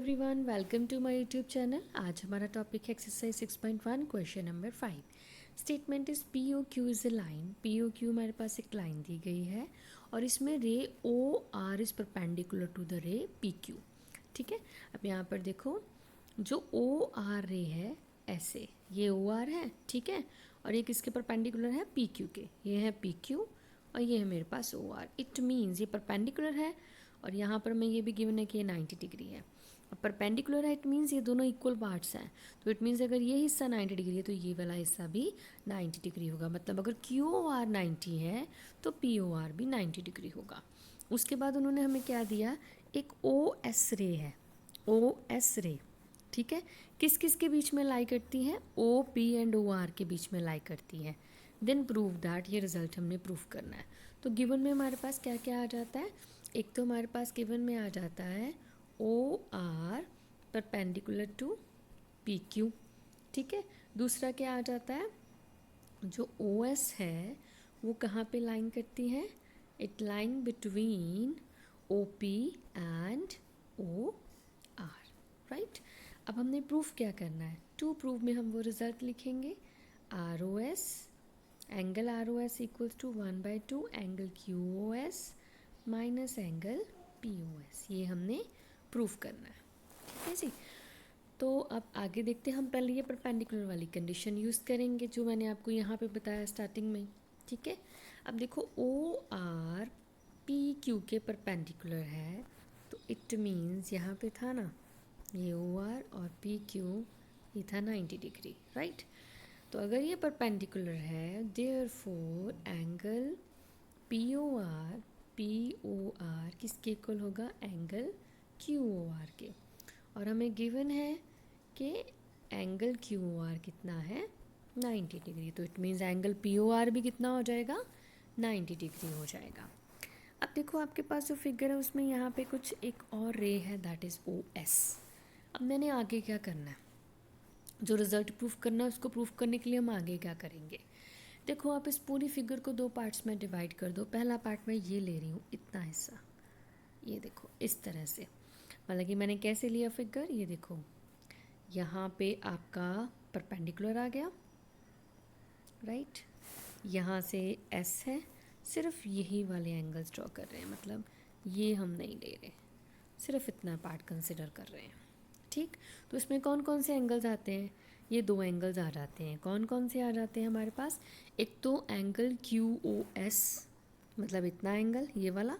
Everyone, welcome to my YouTube channel. आज हमारा topic है exercise 6.1 question number 5। Statement is P O Q is a line. P O Q हमारे पास एक line दी गई है और इसमें ray O R is perpendicular to the ray P Q. ठीक है, अब यहाँ पर देखो, जो ओ आर रे है ऐसे, ये ओ आर है, ठीक है, और ये किसके परपेंडिकुलर है? पी क्यू के। ये है पी क्यू और ये है मेरे पास ओ आर। इट मीन्स ये परपेंडिकुलर है और यहाँ पर मैं ये भी गिवन है कि ये 90 डिग्री है। अब परपेंडिकुलर है, इट मीन्स ये दोनों इक्वल पार्ट्स हैं, तो इट मीन्स अगर ये हिस्सा 90 डिग्री है तो ये वाला हिस्सा भी 90 डिग्री होगा। मतलब अगर क्यू ओ आर 90 है तो पी ओ आर भी 90 डिग्री होगा। उसके बाद उन्होंने हमें क्या दिया, एक ओ एस रे है, ओ एस रे, ठीक है, किस किस के बीच में लाई करती है? O P and O R के बीच में लाई करती है। देन प्रूव दैट, ये रिजल्ट हमने प्रूफ करना है। तो गिवन में हमारे पास क्या क्या आ जाता है? एक तो हमारे पास गिवन में आ जाता है O R perpendicular to P Q, ठीक है। दूसरा क्या आ जाता है, जो ओ एस है वो कहाँ पे लाइन करती है? It line between O P and O R, right. अब हमने प्रूफ क्या करना है? टू प्रूफ में हम वो रिजल्ट लिखेंगे, R O S, angle R O S equals to 1/2 angle Q O S minus angle P O S. ये हमने प्रूफ करना है, ठीक है जी। तो अब आगे देखते हैं, हम पहले ये परपेंडिकुलर वाली कंडीशन यूज़ करेंगे जो मैंने आपको यहाँ पे बताया स्टार्टिंग में, ठीक है। अब देखो, ओ आर पी क्यू के परपेंडिकुलर है, तो इट मीन्स यहाँ पे था ना, ये ओ आर और पी क्यू, ये था 90 डिग्री, राइट। तो अगर ये परपेंडिकुलर है, therefore angle P O R किसके इक्वल होगा? एंगल क्यू ओ आर के। और हमें गिवन है कि एंगल क्यू ओ आर कितना है? 90 डिग्री। तो it means angle P O R भी कितना हो जाएगा? 90 डिग्री हो जाएगा। अब देखो, आपके पास जो फिगर है उसमें यहाँ पे कुछ एक और रे है, दैट इज़ ओ एस। अब मैंने आगे क्या करना है, जो रिज़ल्ट प्रूफ करना है उसको प्रूफ करने के लिए हम आगे क्या करेंगे? देखो, आप इस पूरी फिगर को दो पार्ट्स में डिवाइड कर दो। पहला पार्ट मैं ये ले रही हूँ, इतना हिस्सा, ये देखो इस तरह से। मतलब कि मैंने कैसे लिया फिगर, ये देखो, यहाँ पे आपका परपेंडिकुलर आ गया, राइट। यहाँ से एस है, सिर्फ यही वाले एंगल्स ड्रॉ कर रहे हैं, मतलब ये हम नहीं ले रहे, सिर्फ इतना पार्ट कंसिडर कर रहे हैं, ठीक। तो इसमें कौन कौन से एंगल्स आते हैं? ये दो एंगल्स आ जाते हैं। कौन कौन से आ जाते हैं हमारे पास? एक तो एंगल क्यू ओ एस, मतलब इतना एंगल, ये वाला,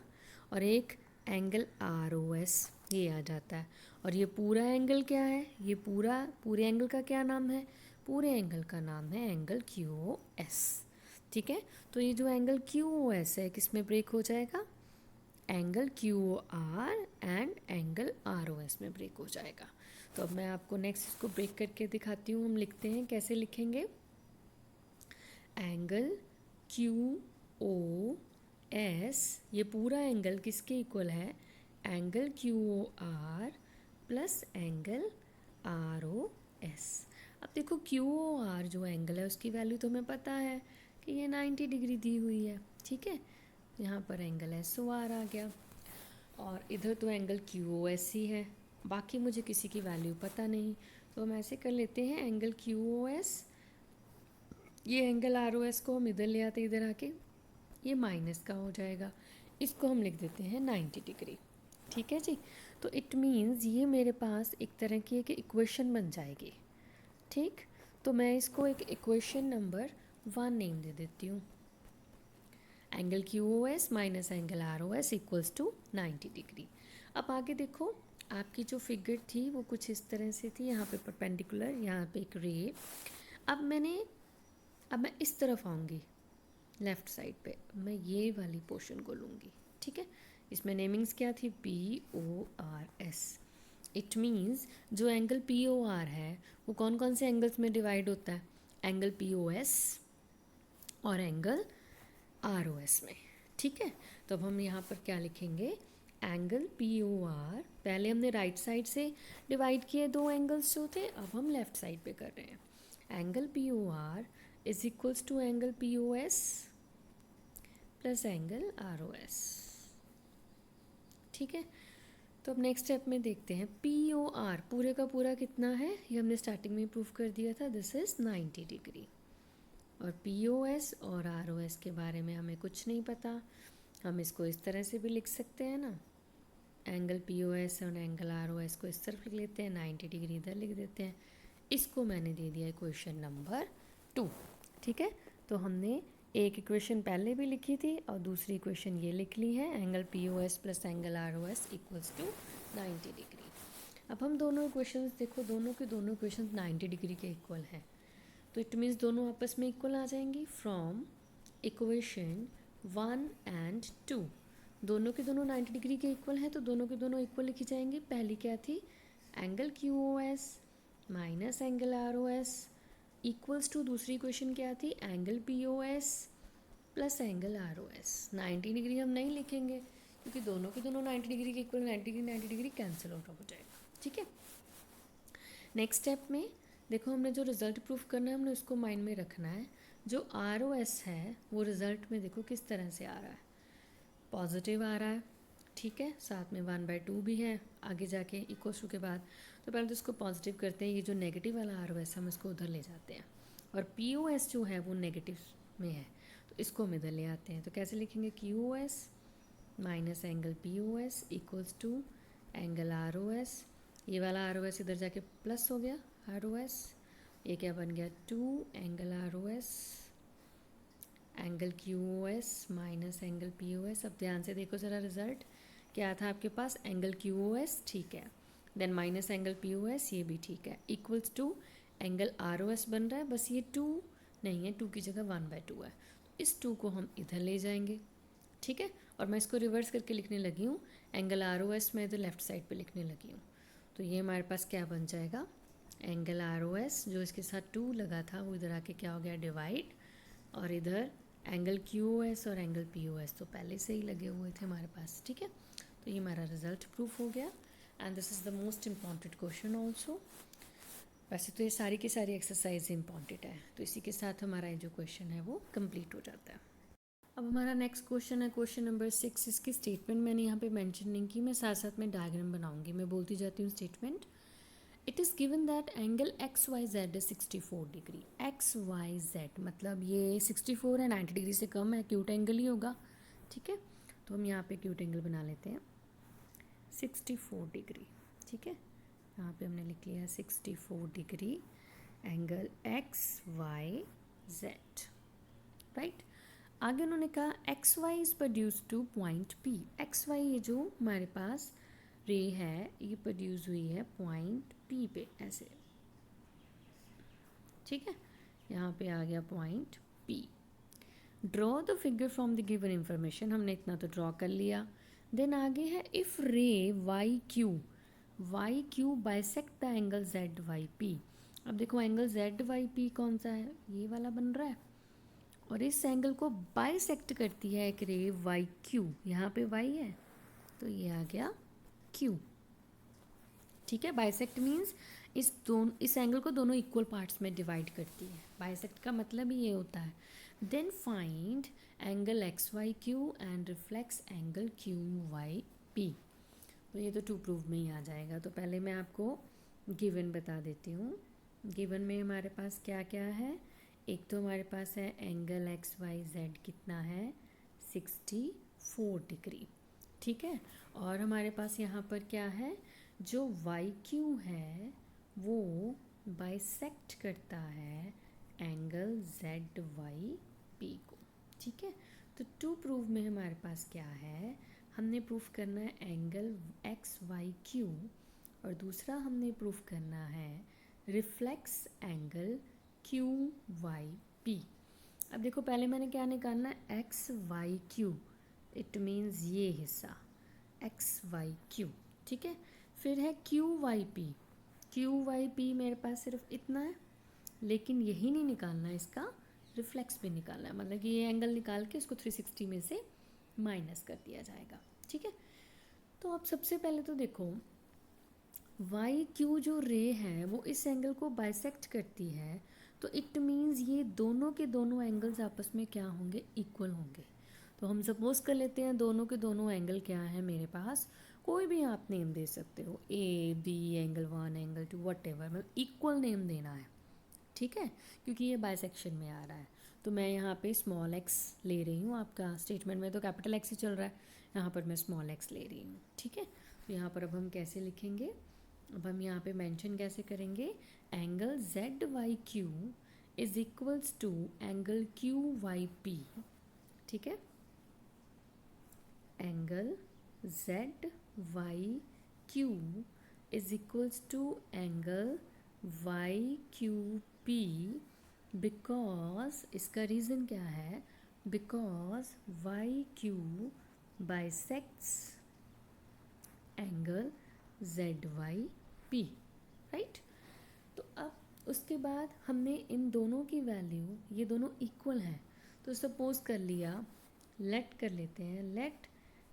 और एक एंगल आर ओ एस, ये आ जाता है। और ये पूरा एंगल क्या है? ये पूरे एंगल का क्या नाम है? पूरे एंगल का नाम है एंगल क्यू ओ एस, ठीक है। तो ये जो एंगल क्यू ओ एस है, किस में ब्रेक हो जाएगा? Angle Q O R and angle R O S में ब्रेक हो जाएगा। तो अब मैं आपको नेक्स्ट इसको ब्रेक करके दिखाती हूँ। हम लिखते हैं, कैसे लिखेंगे? एंगल क्यू ओ एस, ये पूरा एंगल किसके इक्वल है? Angle Q O R plus angle R O S. अब देखो, क्यू ओ आर जो एंगल है उसकी वैल्यू तो हमें पता है कि ये 90 डिग्री दी हुई है, ठीक है। यहाँ पर एंगल एस ओ आर आ गया और इधर तो एंगल क्यू ओ एस ही है, बाकी मुझे किसी की वैल्यू पता नहीं। तो हम ऐसे कर लेते हैं, एंगल क्यू ओ एस, ये एंगल आर ओ एस को हम इधर ले आते हैं, इधर आके ये माइनस का हो जाएगा, इसको हम लिख देते हैं 90 डिग्री, ठीक है जी। तो इट मीन्स ये मेरे पास एक तरह की एक इक्वेशन बन जाएगी, ठीक। तो मैं इसको एक इक्वेशन नंबर 1 नेम दे देती हूँ, angle Q O S minus angle R O S equals to 90 degree. अब आगे देखो, आपकी जो फिगर थी वो कुछ इस तरह से थी, यहाँ पे परपेंडिकुलर, यहाँ पे एक रे। अब मैं इस तरफ आऊँगी, लेफ़्ट साइड पे मैं ये वाली पोर्शन को लूँगी, ठीक है। इसमें नेमिंग्स क्या थी? P O R S. It means जो एंगल पी ओ आर है वो कौन कौन से एंगल्स में डिवाइड होता है? एंगल पी ओ एस और एंगल आर ओ एस में, ठीक है। तो अब हम यहाँ पर क्या लिखेंगे? एंगल पी ओ आर, पहले हमने राइट साइड से डिवाइड किए दो एंगल्स जो थे, अब हम लेफ़्ट साइड पे कर रहे हैं। Angle P O R is equals to angle P O S plus angle R O S, ठीक है। तो अब नेक्स्ट स्टेप में देखते हैं पी ओ आर पूरे का पूरा कितना है, ये हमने स्टार्टिंग में प्रूफ कर दिया था, दिस इज़ 90 डिग्री। और पी ओ एस और आर ओ एस के बारे में हमें कुछ नहीं पता, हम इसको इस तरह से भी लिख सकते हैं ना, एंगल पी ओ एस और एंगल आर ओ एस को इस तरफ लिख लेते हैं, 90 डिग्री इधर लिख देते हैं। इसको मैंने दे दिया इक्वेशन नंबर 2। ठीक है, तो हमने एक इक्वेशन पहले भी लिखी थी और दूसरी इक्वेशन ये लिख ली है, angle P O S plus angle R O S equals to 90 degree. अब हम दोनों इक्वेशंस देखो, दोनों के दोनों इक्वेशंस 90 डिग्री के इक्वल हैं, तो इट मीन्स दोनों आपस में इक्वल आ जाएंगी। फ्रॉम इक्वेशन 1 एंड 2 दोनों के दोनों 90 डिग्री के इक्वल हैं, तो दोनों के दोनों इक्वल लिखी जाएंगी। पहली क्या थी, angle Q O S minus angle R O S equals to, दूसरी इक्वेशन क्या थी, angle P O S plus angle R O S. 90 degree हम नहीं लिखेंगे क्योंकि दोनों के दोनों 90 डिग्री के इक्वल, 90 डिग्री कैंसिल आउट हो जाएगा। ठीक है, नेक्स्ट स्टेप में देखो, हमने जो रिज़ल्ट प्रूफ करना है हमने उसको माइंड में रखना है। जो आर ओ एस है वो रिज़ल्ट में देखो किस तरह से आ रहा है, पॉजिटिव आ रहा है। ठीक है, साथ में 1/2 भी है आगे जाके इक्वल्स टू के बाद, तो पहले तो इसको पॉजिटिव करते हैं, ये जो नेगेटिव वाला आर ओ एस हम इसको उधर ले जाते हैं, और पी ओ एस जो है वो नेगेटिव में है तो इसको हम इधर ले आते हैं। तो कैसे लिखेंगे, Q O S minus angle P O S equals to angle R O S, ये वाला आर ओ एस इधर जाके प्लस हो गया आर ओ एस, ये क्या बन गया 2 angle R O S angle Q O S minus angle P O S. अब ध्यान से देखो ज़रा, रिजल्ट क्या था आपके पास, एंगल क्यू ओ एस ठीक है, then minus angle P O S ये भी ठीक है, equals to angle R O S बन रहा है, बस ये 2 नहीं है, 2 की जगह 1/2 है, तो इस 2 को हम इधर ले जाएंगे। ठीक है, और मैं इसको रिवर्स करके लिखने लगी हूँ, एंगल आर ओ एस मैं इधर लेफ्ट साइड पे लिखने लगी हूँ, तो ये हमारे पास क्या बन जाएगा, एंगल आर ओ एस जो इसके साथ 2 लगा था वो इधर आके क्या हो गया, डिवाइड, और इधर एंगल क्यू ओ एस और एंगल पी ओ एस तो पहले से ही लगे हुए थे हमारे पास। ठीक है, तो ये हमारा रिजल्ट प्रूफ हो गया, and this is the most important question also. वैसे तो ये सारी की सारी एक्सरसाइज इम्पॉर्टेंट है, तो इसी के साथ हमारा ये जो क्वेश्चन है वो कंप्लीट हो जाता है। अब हमारा नेक्स्ट क्वेश्चन है क्वेश्चन नंबर 6। इसकी स्टेटमेंट मैंने यहाँ पे मेंशन नहीं की, मैं साथ साथ में डायग्राम बनाऊंगी, मैं बोलती जाती हूँ statement. It is given that angle X Y Z is 64 degree, X Y Z मतलब ये 64 है, 90 डिग्री से कम है, एक्यूट एंगल ही होगा। ठीक है, तो हम यहाँ पे एक्यूट एंगल बना लेते हैं 64 डिग्री। ठीक है, यहाँ पे हमने लिख लिया 64 degree angle X Y Z, right. आगे उन्होंने कहा X Y is produce to point P, X Y ये जो हमारे पास रे है ये प्रोड्यूस हुई है पॉइंट पी पे ऐसे। ठीक है, यहाँ पे आ गया point P. Draw the figure from the given information, हमने इतना तो ड्रॉ कर लिया। देन आगे है if ray Y Q bisect the angle Z Y P. अब देखो एंगल जेड वाई पी कौन सा है, ये वाला बन रहा है, और इस एंगल को बाइसेक्ट करती है एक रे वाई क्यू, यहाँ पे वाई है तो ये आ गया क्यू। ठीक है, बाइसेक्ट मीन्स इस एंगल को दोनों इक्वल पार्ट्स में डिवाइड करती है, बाइसेक्ट का मतलब ही ये होता है। Then find angle X Y Q and reflex angle Q Y P, तो ये तो टू प्रूव में ही आ जाएगा। तो पहले मैं आपको गिवन बता देती हूँ। गिवन में हमारे पास क्या क्या है, एक तो हमारे पास है एंगल एक्स वाई जेड कितना है 64 डिग्री। ठीक है, और हमारे पास यहाँ पर क्या है, जो वाई क्यू है वो बाइसेक्ट करता है एंगल जेड वाई पी को। ठीक है, तो टू प्रूव में हमारे पास क्या है, हमने प्रूफ करना है एंगल एक्स वाई क्यू, और दूसरा हमने प्रूफ करना है reflex angle Q Y P. अब देखो पहले मैंने क्या निकालना है, X Y Q, it means ये हिस्सा एक्स वाई क्यू। ठीक है, फिर है क्यू वाई पी मेरे पास सिर्फ इतना है, लेकिन यही नहीं निकालना है, इसका रिफ्लेक्स भी निकालना है, मतलब कि ये एंगल निकाल के इसको 360 में से माइनस कर दिया जाएगा। ठीक है, तो अब सबसे पहले तो देखो वाई क्यू जो रे है वो इस एंगल को बाइसेक्ट करती है, तो इट मीन्स ये दोनों के दोनों एंगल्स आपस में क्या होंगे, इक्वल होंगे। तो हम सपोज कर लेते हैं दोनों के दोनों एंगल क्या है मेरे पास, कोई भी आप नेम दे सकते हो, A B angle 1 angle 2 whatever, मतलब इक्वल नेम देना है, ठीक है, क्योंकि ये बाइसेक्शन में आ रहा है। तो मैं यहाँ पे स्मॉल एक्स ले रही हूँ, आपका स्टेटमेंट में तो कैपिटल एक्स ही चल रहा है, यहाँ पर मैं स्मॉल एक्स ले रही हूँ, ठीक है। तो यहाँ पर अब हम कैसे लिखेंगे, अब हम यहाँ पे मेंशन कैसे करेंगे, angle Z Y Q is equals to angle Q Y P, ठीक है, angle Z Y Q is equals to angle Y Q P, because इसका रीज़न क्या है, because Y Q bisects angle Z Y P, right. तो अब उसके बाद हमने इन दोनों की वैल्यू, ये दोनों इक्वल हैं, तो सपोज कर लिया, लेट कर लेते हैं, let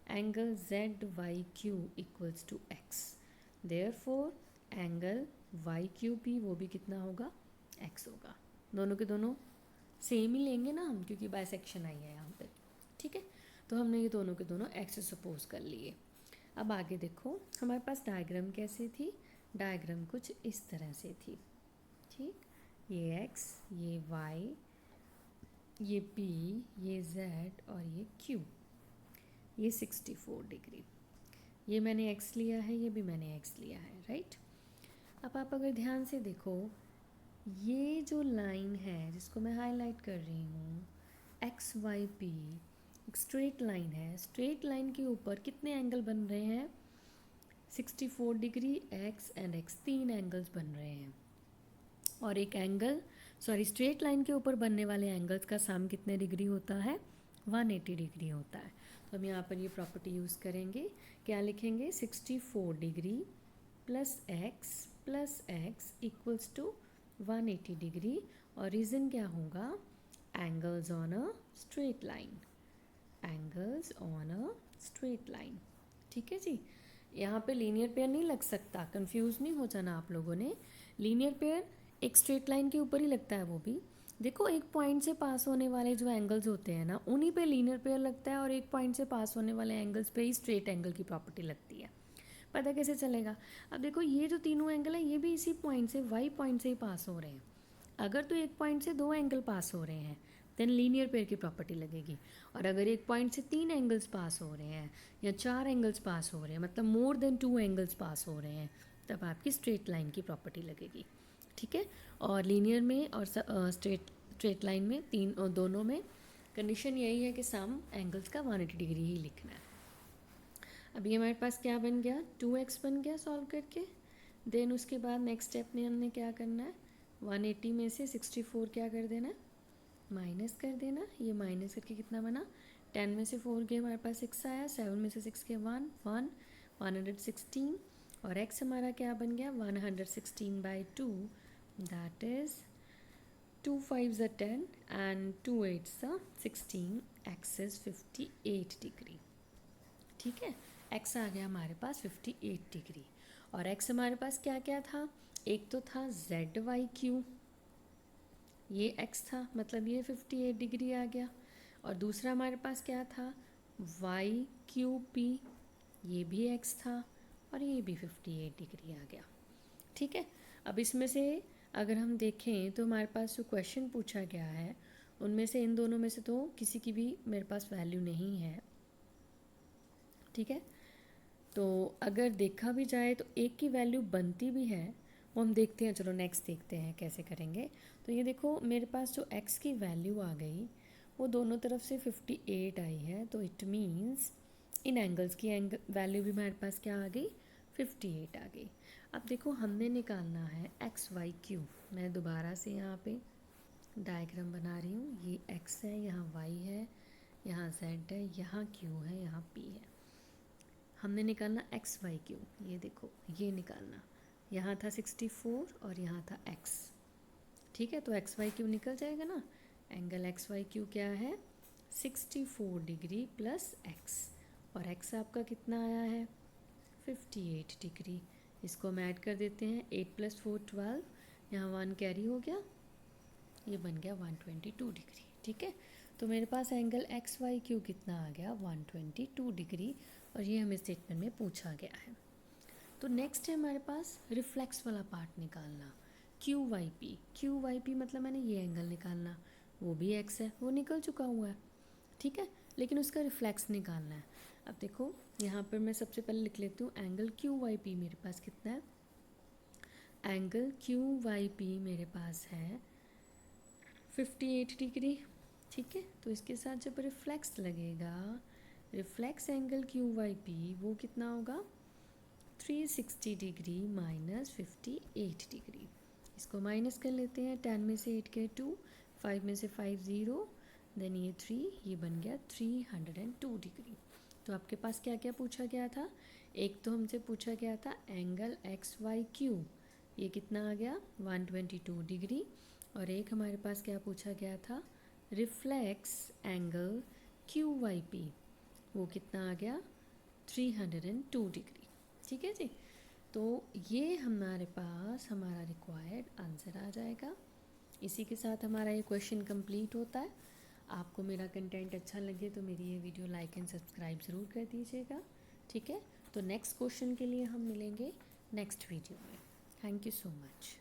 angle Z Y Q equals to X, therefore angle Y Q P वो भी कितना होगा, एक्स होगा। दोनों के दोनों सेम ही लेंगे ना हम, क्योंकि बाइसेक्शन आई है यहाँ पे, ठीक है। तो हमने ये दोनों के दोनों एक्स सपोज कर लिए। अब आगे देखो हमारे पास डायग्राम कैसी थी, डायग्राम कुछ इस तरह से थी, ठीक, ये एक्स, ये वाई, ये पी, ये जेड और ये क्यू, ये 64 डिग्री, ये मैंने एक्स लिया है, ये भी मैंने एक्स लिया है, राइट। अब आप अगर ध्यान से देखो, ये जो लाइन है जिसको मैं हाईलाइट कर रही हूँ, एक्स वाई पी, एक स्ट्रेट लाइन है, स्ट्रेट लाइन के ऊपर कितने एंगल बन रहे हैं, 64 degree, x and x, 3 angles बन रहे हैं। और एक एंगल, सॉरी, स्ट्रेट लाइन के ऊपर बनने वाले एंगल्स का सम कितने डिग्री होता है, 180 डिग्री होता है। तो हम यहाँ पर ये प्रॉपर्टी यूज़ करेंगे, क्या लिखेंगे, 64 degree plus X equals to 180 degree, और रीज़न क्या होगा, angles on a straight line, angles on a straight line, ठीक है जी। यहाँ पे लीनियर पेयर नहीं लग सकता, कंफ्यूज नहीं हो जाना आप लोगों ने, लीनियर पेयर एक स्ट्रेट लाइन के ऊपर ही लगता है, वो भी देखो एक पॉइंट से पास होने वाले जो एंगल्स होते हैं ना, उन्हीं पे लीनियर पेयर लगता है, और एक पॉइंट से पास होने वाले एंगल्स पे ही स्ट्रेट एंगल की प्रॉपर्टी लगती है। पता कैसे चलेगा, अब देखो ये जो तीनों एंगल है ये भी इसी पॉइंट से, वाई पॉइंट से ही पास हो रहे हैं। अगर तो एक पॉइंट से 2 एंगल पास हो रहे हैं देन लीनियर पेयर की प्रॉपर्टी लगेगी, और अगर एक पॉइंट से 3 एंगल्स पास हो रहे हैं या 4 एंगल्स पास हो रहे हैं, मतलब मोर देन 2 एंगल्स पास हो रहे हैं, तब आपकी स्ट्रेट लाइन की प्रॉपर्टी लगेगी, ठीक है। और लीनियर में और स्ट्रेट लाइन में दोनों में कंडीशन यही है कि सम एंगल्स का 180 डिग्री ही लिखना है। अब ये हमारे पास क्या बन गया, 2x बन गया सॉल्व करके, देन उसके बाद नेक्स्ट स्टेप में हमने क्या करना है, 180 में से 64 क्या कर देना है, माइनस कर देना, ये माइनस करके कितना बना, 10 में से 4 गए हमारे पास 6 आया, 7 में से 6 के 116, और x हमारा क्या बन गया, 116/2, that is 2 5s are 10 and 2 8s are 16, x is 58 degree, ठीक है। x आ गया हमारे पास 58 डिग्री, और x हमारे पास क्या क्या था, एक तो था जेड वाई क्यू, ये x था, मतलब ये 58 डिग्री आ गया, और दूसरा हमारे पास क्या था, वाई क्यू पी, ये भी x था, और ये भी 58 डिग्री आ गया, ठीक है। अब इसमें से अगर हम देखें तो हमारे पास जो क्वेश्चन पूछा गया है उनमें से इन दोनों में से तो किसी की भी मेरे पास वैल्यू नहीं है, ठीक है। तो अगर देखा भी जाए तो एक की वैल्यू बनती भी है, वो हम देखते हैं, चलो नेक्स्ट देखते हैं कैसे करेंगे। तो ये देखो मेरे पास जो x की वैल्यू आ गई वो दोनों तरफ से 58 आई है, तो इट मीन्स इन एंगल्स की वैल्यू भी हमारे पास क्या आ गई, 58 आ गई। अब देखो हमने निकालना है एक्स वाई क्यू, मैं दोबारा से यहाँ पे डायग्राम बना रही हूँ, ये x है, यहाँ y है, यहाँ z है, यहाँ q है, यहाँ p है। हमने निकालना एक्स वाई क्यू, ये देखो ये निकालना, यहाँ था 64 और यहाँ था x, ठीक है। तो एक्स वाई क्यू निकल जाएगा ना, एंगल एक्स वाई क्यू क्या है, 64 डिग्री प्लस x, और x आपका कितना आया है, 58 डिग्री। इसको हम ऐड कर देते हैं, 8 + 4 12, यहाँ 1 कैरी हो गया, ये बन गया 122 डिग्री, ठीक है। तो मेरे पास एंगल एक्स वाई क्यू कितना आ गया, 122 डिग्री, और ये हमें स्टेटमेंट में पूछा गया है। तो नेक्स्ट है हमारे पास रिफ्लेक्स वाला पार्ट निकालना, क्यू वाई पी मतलब मैंने ये एंगल निकालना, वो भी एक्स है, वो निकल चुका हुआ है, ठीक है, लेकिन उसका रिफ्लेक्स निकालना है। अब देखो यहाँ पर मैं सबसे पहले लिख लेती हूँ एंगल क्यू वाई पी मेरे पास कितना है, एंगल क्यू वाई पी मेरे पास है 58 डिग्री, ठीक है। तो इसके साथ जब रिफ्लेक्स लगेगा, reflex angle Q Y P वो कितना होगा 360 डिग्री माइनस 58 डिग्री। इसको माइनस कर लेते हैं, 10 में से 8 गए 2, 5 में से 5 0, देन ये 3, ये बन गया 302 डिग्री। तो आपके पास क्या क्या पूछा गया था, एक तो हमसे पूछा गया था एंगल एक्स वाई क्यू, ये कितना आ गया 122 डिग्री, और एक हमारे पास क्या पूछा गया था reflex angle Q Y P, वो कितना आ गया 302 डिग्री, ठीक है जी। तो ये हमारे पास हमारा रिक्वायर्ड आंसर आ जाएगा। इसी के साथ हमारा ये क्वेश्चन कंप्लीट होता है। आपको मेरा कंटेंट अच्छा लगे तो मेरी ये वीडियो लाइक एंड सब्सक्राइब ज़रूर कर दीजिएगा, ठीक है। तो नेक्स्ट क्वेश्चन के लिए हम मिलेंगे नेक्स्ट वीडियो में। Thank you so much.